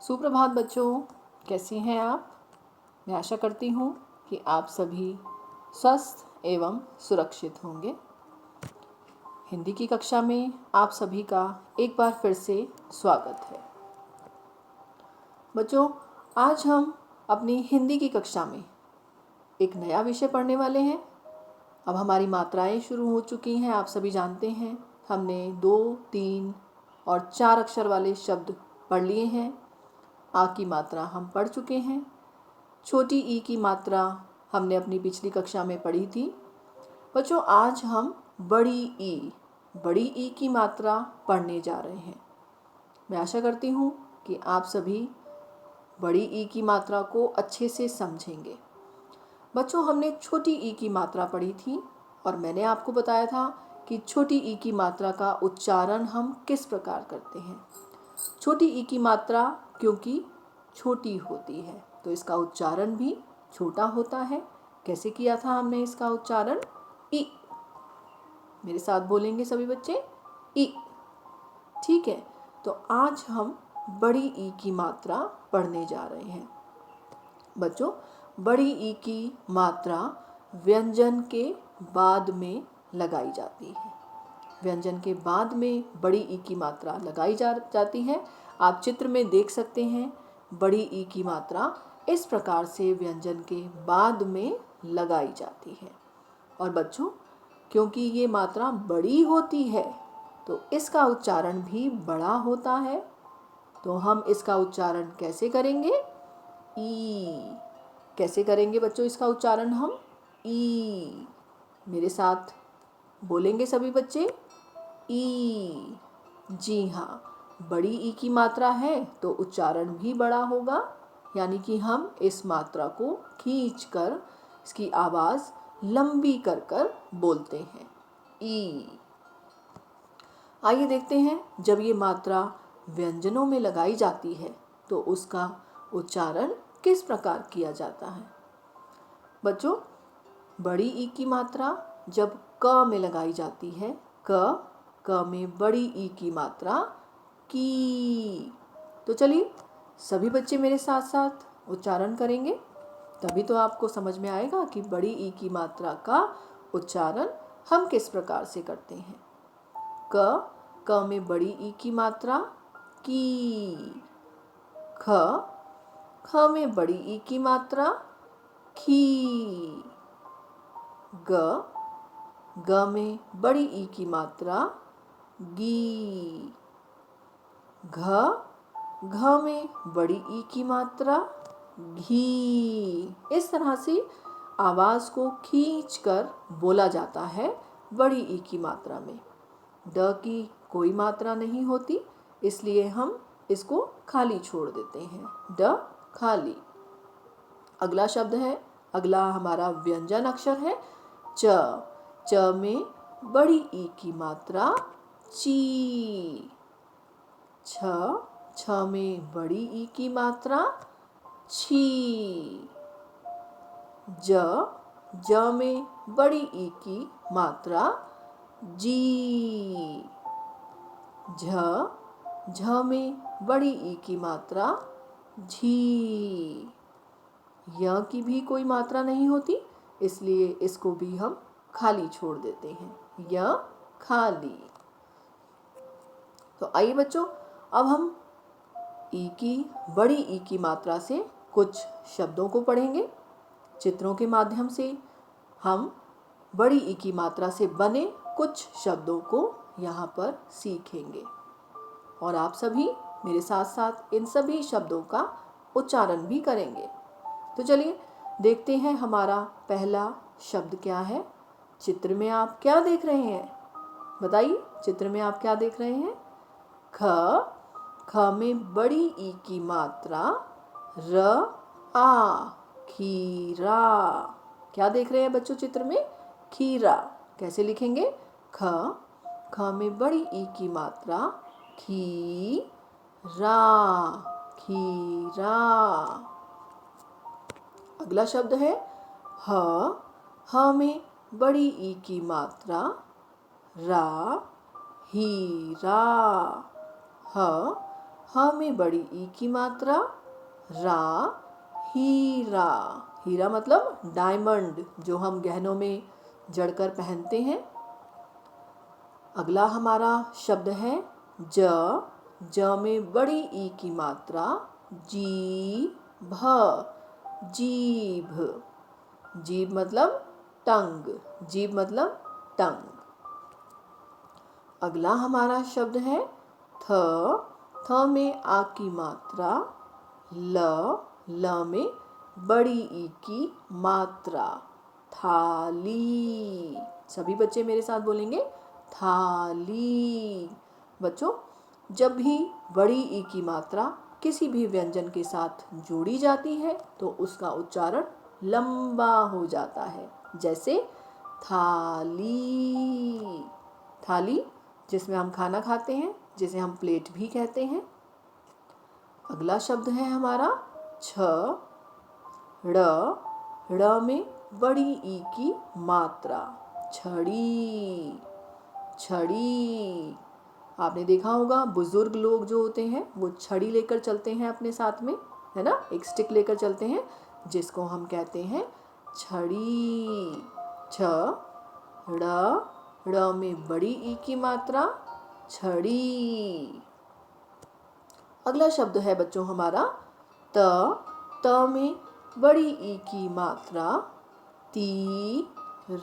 सुप्रभात बच्चों, कैसे हैं आप। मैं आशा करती हूँ कि आप सभी स्वस्थ एवं सुरक्षित होंगे। हिंदी की कक्षा में आप सभी का एक बार फिर से स्वागत है। बच्चों, आज हम अपनी हिंदी की कक्षा में एक नया विषय पढ़ने वाले हैं। अब हमारी मात्राएं शुरू हो चुकी हैं। आप सभी जानते हैं हमने 2, 3 और 4 अक्षर वाले शब्द पढ़ लिए हैं। आ की मात्रा हम पढ़ चुके हैं। छोटी ई की मात्रा हमने अपनी पिछली कक्षा में पढ़ी थी। बच्चों, आज हम बड़ी ई की मात्रा पढ़ने जा रहे हैं। मैं आशा करती हूँ कि आप सभी बड़ी ई की मात्रा को अच्छे से समझेंगे। बच्चों, हमने छोटी ई की मात्रा पढ़ी थी और मैंने आपको बताया था कि छोटी ई की मात्रा का उच्चारण हम किस प्रकार करते हैं। छोटी ई की मात्रा क्योंकि छोटी होती है तो इसका उच्चारण भी छोटा होता है। कैसे किया था हमने इसका उच्चारण? ई। मेरे साथ बोलेंगे सभी बच्चे, ई। ठीक है, तो आज हम बड़ी ई की मात्रा पढ़ने जा रहे हैं। बच्चों, बड़ी ई की मात्रा व्यंजन के बाद में लगाई जाती है। व्यंजन के बाद में बड़ी ई की मात्रा लगाई जाती है। आप चित्र में देख सकते हैं बड़ी ई की मात्रा इस प्रकार से व्यंजन के बाद में लगाई जाती है। और बच्चों, क्योंकि ये मात्रा बड़ी होती है तो इसका उच्चारण भी बड़ा होता है। तो हम इसका उच्चारण कैसे करेंगे? ई। कैसे करेंगे बच्चों इसका उच्चारण हम? ई। मेरे साथ बोलेंगे सभी बच्चे, ई। जी हाँ, बड़ी ई की मात्रा है तो उच्चारण भी बड़ा होगा, यानी कि हम इस मात्रा को खींचकर इसकी आवाज़ लंबी कर कर बोलते हैं, ई। आइए देखते हैं जब ये मात्रा व्यंजनों में लगाई जाती है तो उसका उच्चारण किस प्रकार किया जाता है। बच्चों, बड़ी ई की मात्रा जब क में लगाई जाती है, क में बड़ी ई की मात्रा की। तो चलिए सभी बच्चे मेरे साथ साथ उच्चारण करेंगे, तभी तो आपको समझ में आएगा कि बड़ी ई की मात्रा का उच्चारण हम किस प्रकार से करते हैं। क में बड़ी ई की मात्रा की। ख में बड़ी ई की मात्रा खी। ग में बड़ी ई की मात्रा गी। घ में बड़ी ई की मात्रा घी। इस तरह से आवाज़ को खींचकर बोला जाता है बड़ी ई की मात्रा में। ड की कोई मात्रा नहीं होती, इसलिए हम इसको खाली छोड़ देते हैं, ड खाली। अगला शब्द है, अगला हमारा व्यंजन अक्षर है च। च में बड़ी ई की मात्रा ची। छ में बड़ी ई की मात्रा छी। ज में बड़ी ई की मात्रा जी। झ में बड़ी ई की मात्रा झी। य की भी कोई मात्रा नहीं होती, इसलिए इसको भी हम खाली छोड़ देते हैं, य खाली। तो आइए बच्चों, अब हम ई की बड़ी ई की मात्रा से कुछ शब्दों को पढ़ेंगे। चित्रों के माध्यम से हम बड़ी ई की मात्रा से बने कुछ शब्दों को यहाँ पर सीखेंगे और आप सभी मेरे साथ साथ इन सभी शब्दों का उच्चारण भी करेंगे। तो चलिए देखते हैं हमारा पहला शब्द क्या है। चित्र में आप क्या देख रहे हैं? बताइए, चित्र में आप क्या देख रहे हैं? ख में बड़ी ई की मात्रा र आ, खीरा। क्या देख रहे हैं बच्चों चित्र में? खीरा। कैसे लिखेंगे? ख में बड़ी ई की मात्रा खी रा, खीरा। अगला शब्द है ह में बड़ी ई की मात्रा रा, हीरा। ह में बड़ी ई की मात्रा, रा, हीरा। हीरा मतलब डायमंड, जो हम गहनों में जड़कर पहनते हैं। अगला हमारा शब्द है ज। ज में बड़ी ई की मात्रा, जीभ। जीभ। जीभ मतलब टंग। जीभ मतलब टंग। अगला हमारा शब्द है थ। थ में आ की मात्रा, ल। ल में बड़ी ई की मात्रा, थाली। सभी बच्चे मेरे साथ बोलेंगे थाली। बच्चों, जब भी बड़ी ई की मात्रा किसी भी व्यंजन के साथ जोड़ी जाती है तो उसका उच्चारण लंबा हो जाता है। जैसे थाली। थाली जिसमें हम खाना खाते हैं, जिसे हम प्लेट भी कहते हैं। अगला शब्द है हमारा छ। ड़। ड़ में बड़ी ई की मात्रा, छड़ी। छड़ी। आपने देखा होगा बुजुर्ग लोग जो होते हैं वो छड़ी लेकर चलते हैं अपने साथ में, है ना, एक स्टिक लेकर चलते हैं जिसको हम कहते हैं छड़ी। छ। ड़। ड़ में बड़ी ई की मात्रा, छड़ी। अगला शब्द है बच्चों हमारा त। त में बड़ी ई की मात्रा, तीर।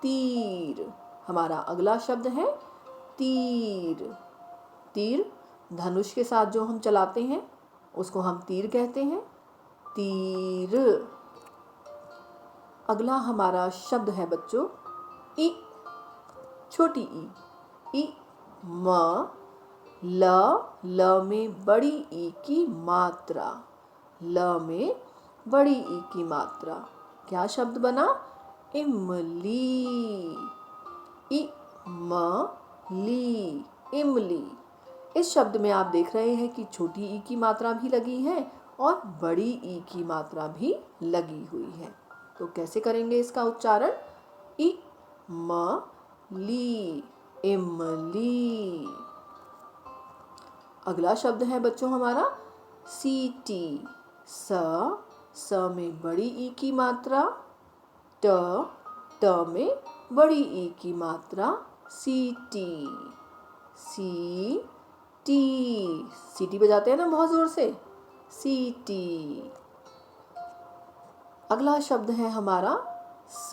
तीर। हमारा अगला शब्द है तीर। तीर धनुष के साथ जो हम चलाते हैं उसको हम तीर कहते हैं, तीर। अगला हमारा शब्द है बच्चों इ। छोटी ई। इ। म। ल। ल में बड़ी ई की मात्रा, ल में बड़ी ई की मात्रा। क्या शब्द बना? इमली। इ। म। ली। इमली। इस शब्द में आप देख रहे हैं कि छोटी ई की मात्रा भी लगी है और बड़ी ई की मात्रा भी लगी हुई है। तो कैसे करेंगे इसका उच्चारण? इ। म। ली। इमली। अगला शब्द है बच्चों हमारा सीटी। स। स में बड़ी ई की मात्रा, ट। ट में बड़ी ई की मात्रा, सीटी। सी टी। सीटी बजाते हैं ना बहुत जोर से, सीटी। अगला शब्द है हमारा स।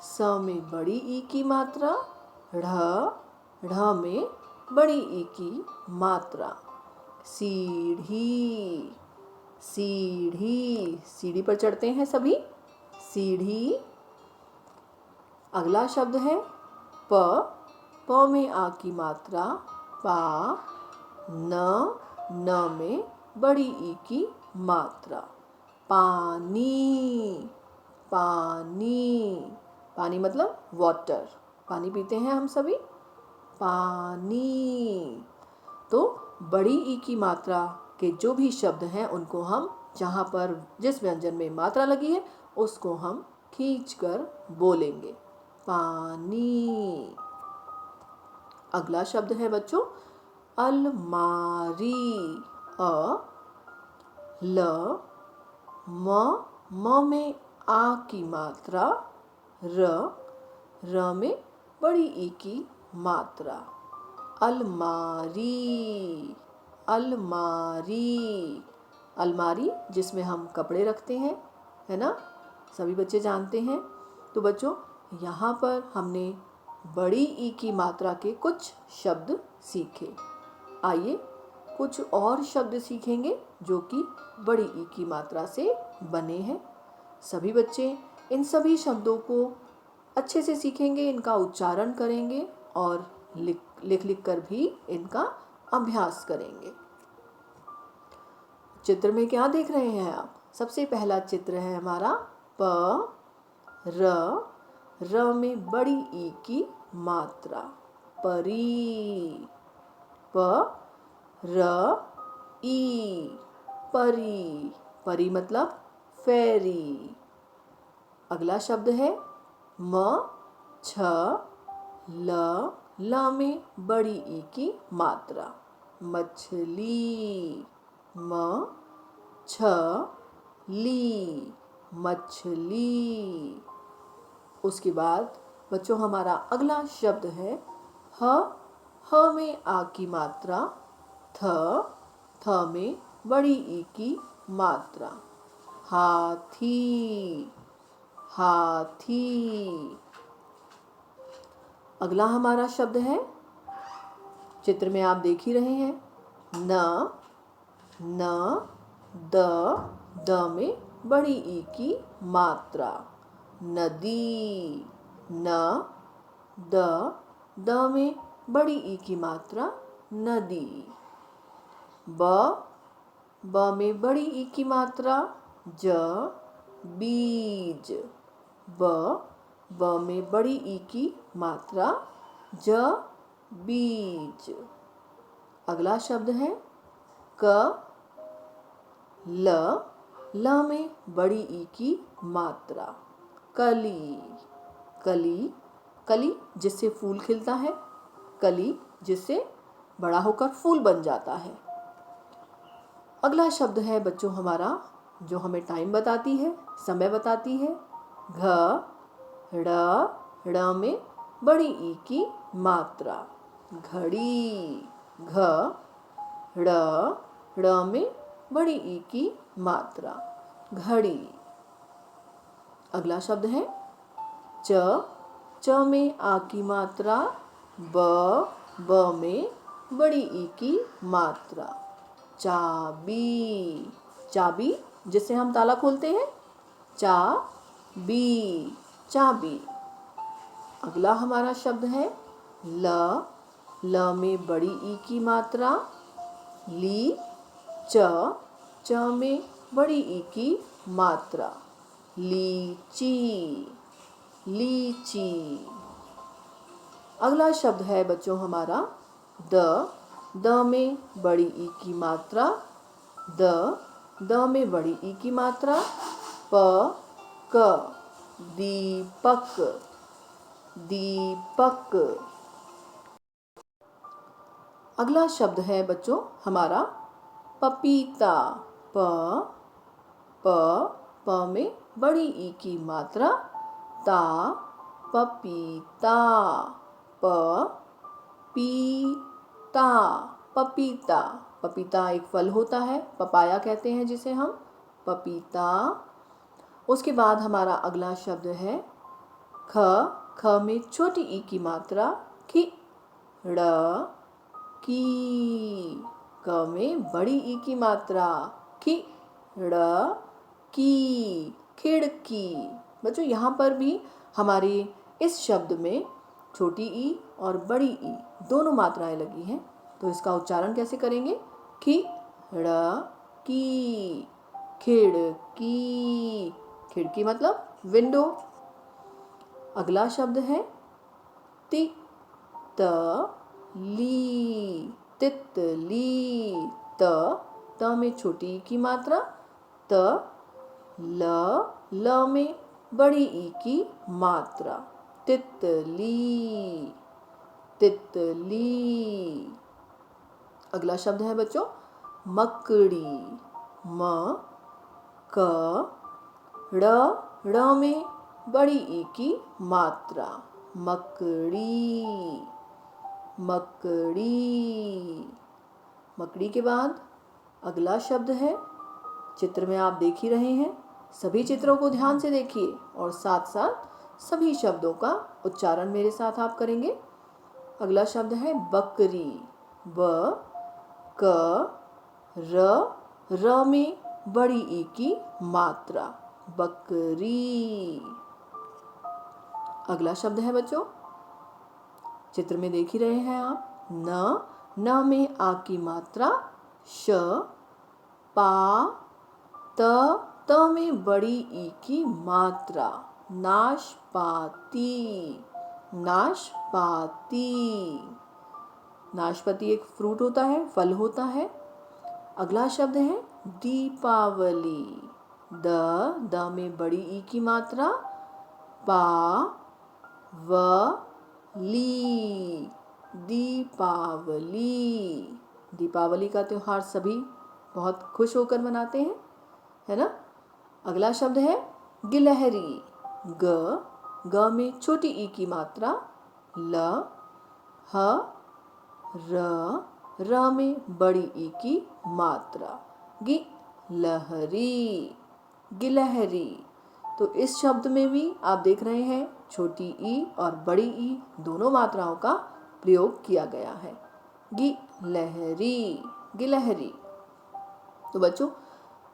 स में बड़ी ई की मात्रा, ढ़। ढ़ में बड़ी ई की मात्रा, सीढ़ी। सीढ़ी। सीढ़ी पर चढ़ते हैं सभी, सीढ़ी। अगला शब्द है प। प में आ की मात्रा, पा। न। न में बड़ी ई की मात्रा, पानी। पानी। पानी मतलब वाटर। पानी पीते हैं हम सभी, पानी। तो बड़ी ई की मात्रा के जो भी शब्द हैं उनको हम जहाँ पर जिस व्यंजन में मात्रा लगी है उसको हम खींचकर बोलेंगे, पानी। अगला शब्द है बच्चों अलमारी। अ। ल। म। म में आ की मात्रा, र। र में बड़ी ई की मात्रा, अलमारी। अलमारी। अलमारी जिसमें हम कपड़े रखते हैं, है ना, सभी बच्चे जानते हैं। तो बच्चों यहाँ पर हमने बड़ी ई की मात्रा के कुछ शब्द सीखे। आइए कुछ और शब्द सीखेंगे जो कि बड़ी ई की मात्रा से बने हैं। सभी बच्चे इन सभी शब्दों को अच्छे से सीखेंगे, इनका उच्चारण करेंगे और लिख कर भी इनका अभ्यास करेंगे। चित्र में क्या देख रहे हैं आप? सबसे पहला चित्र है हमारा प। र। र में बड़ी ई की मात्रा, परी। प। र। ई। परी। परी मतलब फेरी। अगला शब्द है म। छ। ल। ल में बड़ी ई की मात्रा, मछली। म छ ली मछली। उसके बाद बच्चों हमारा अगला शब्द है ह में आ की मात्रा, थ में बड़ी ई की मात्रा, हाथी हाथी। अगला हमारा शब्द है, चित्र में आप देख ही रहे हैं, न द में बड़ी ई की मात्रा, नदी। न द में बड़ी ई की मात्रा, नदी। ब में बड़ी ई की मात्रा, ज बीज। ब में बड़ी ई की मात्रा, ज बीज। अगला शब्द है ल में बड़ी ई की मात्रा, कली। कली जिससे फूल खिलता है, कली जिससे बड़ा होकर फूल बन जाता है। अगला शब्द है बच्चों हमारा जो हमें टाइम बताती है, समय बताती है, ड़ में बड़ी ई की मात्रा, घड़ी। ड़ में बड़ी ई की मात्रा, घड़ी। अगला शब्द है च में आ की मात्रा, ब में बड़ी ई की मात्रा, चाबी। चाबी जिससे हम ताला खोलते हैं, चाबी। अगला हमारा शब्द है ल में बड़ी ई की मात्रा, ली। च में बड़ी ई की मात्रा, लीची। अगला शब्द है बच्चों हमारा द में बड़ी ई की मात्रा, द में बड़ी ई की मात्रा, दीपक। अगला शब्द है बच्चों हमारा पपीता, प में बड़ी ई की मात्रा, पपीता। पपीता एक फल होता है, पपाया कहते हैं जिसे हम, पपीता। उसके बाद हमारा अगला शब्द है ख में छोटी ई की मात्रा, की। क में बड़ी ई की मात्रा, खिड़की। बच्चों यहाँ पर भी हमारे इस शब्द में छोटी ई और बड़ी ई दोनों मात्राएं लगी हैं, तो इसका उच्चारण कैसे करेंगे, खिड़की मतलब विंडो। अगला शब्द है तितली। त में छोटी ई की मात्रा, ल में बड़ी ई की मात्रा, तितली। अगला शब्द है बच्चों मकड़ी, ड़ में बड़ी ई की मात्रा, मकड़ी के बाद अगला शब्द है, चित्र में आप देख ही रहे हैं, सभी चित्रों को ध्यान से देखिए और साथ साथ सभी शब्दों का उच्चारण मेरे साथ आप करेंगे। अगला शब्द है बकरी, र में बड़ी ई की मात्रा, बकरी। अगला शब्द है बच्चों, चित्र में देख ही रहे हैं आप, न में आ की मात्रा, त में बड़ी ई की मात्रा, नाशपाती एक फ्रूट होता है, फल होता है। अगला शब्द है दीपावली, द में बड़ी ई की मात्रा, दीपावली। दीपावली का त्यौहार सभी बहुत खुश होकर मनाते हैं, है ना। अगला शब्द है गिलहरी। ग में छोटी ई की मात्रा, ल, ह, र में बड़ी ई की मात्रा, गि लहरी, गिलहरी। तो इस शब्द में भी आप देख रहे हैं छोटी ई और बड़ी ई दोनों मात्राओं का प्रयोग किया गया है। गिलहरी, गिलहरी। तो बच्चों,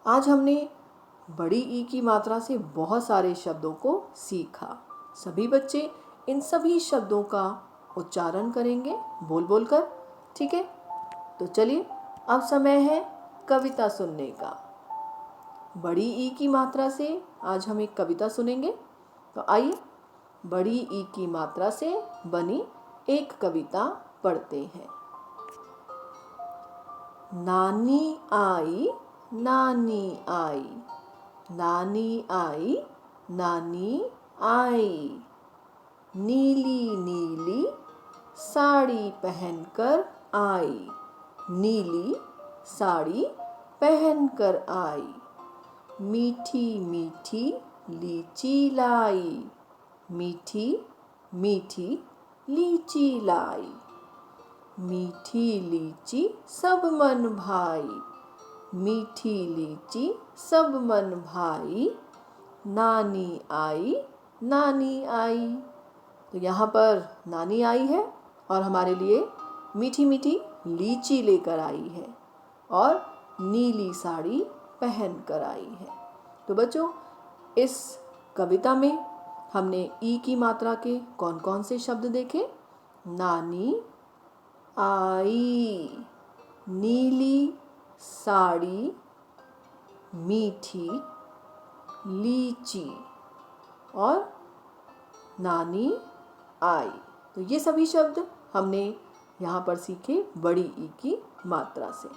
आज हमने बड़ी ई की मात्रा से बहुत सारे शब्दों को सीखा। सभी बच्चे इन सभी शब्दों का उच्चारण करेंगे बोल बोल कर, ठीक है। तो चलिए, अब समय है कविता सुनने का। बड़ी ई की मात्रा से आज हम एक कविता सुनेंगे। तो आइए बड़ी ई की मात्रा से बनी एक कविता पढ़ते हैं। नानी आई, नानी आई, नानी आई, नानी आई, नीली नीली साड़ी पहनकर आई, नीली साड़ी पहनकर आई, मीठी मीठी लीची लाई, मीठी मीठी लीची लाई, मीठी लीची सब मन भाई, मीठी लीची सब मन भाई, नानी आई, नानी आई। तो यहाँ पर नानी आई है और हमारे लिए मीठी मीठी लीची लेकर आई है और नीली साड़ी पहन कर आई है। तो बच्चों, इस कविता में हमने ई की मात्रा के कौन कौन से शब्द देखे? नानी आई, नीली साड़ी, मीठी लीची और नानी आई। तो ये सभी शब्द हमने यहाँ पर सीखे बड़ी ई की मात्रा से।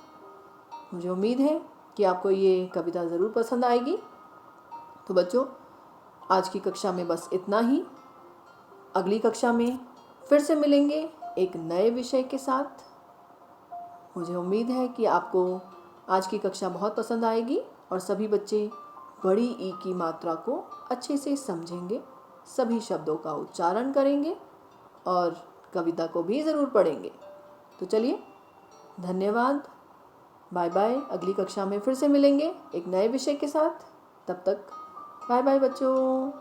मुझे उम्मीद है कि आपको ये कविता ज़रूर पसंद आएगी। तो बच्चों, आज की कक्षा में बस इतना ही। अगली कक्षा में फिर से मिलेंगे एक नए विषय के साथ। मुझे उम्मीद है कि आपको आज की कक्षा बहुत पसंद आएगी और सभी बच्चे बड़ी ई की मात्रा को अच्छे से समझेंगे, सभी शब्दों का उच्चारण करेंगे और कविता को भी ज़रूर पढ़ेंगे। तो चलिए, धन्यवाद, बाय बाय। अगली कक्षा में फिर से मिलेंगे एक नए विषय के साथ। तब तक बाय बाय बच्चों।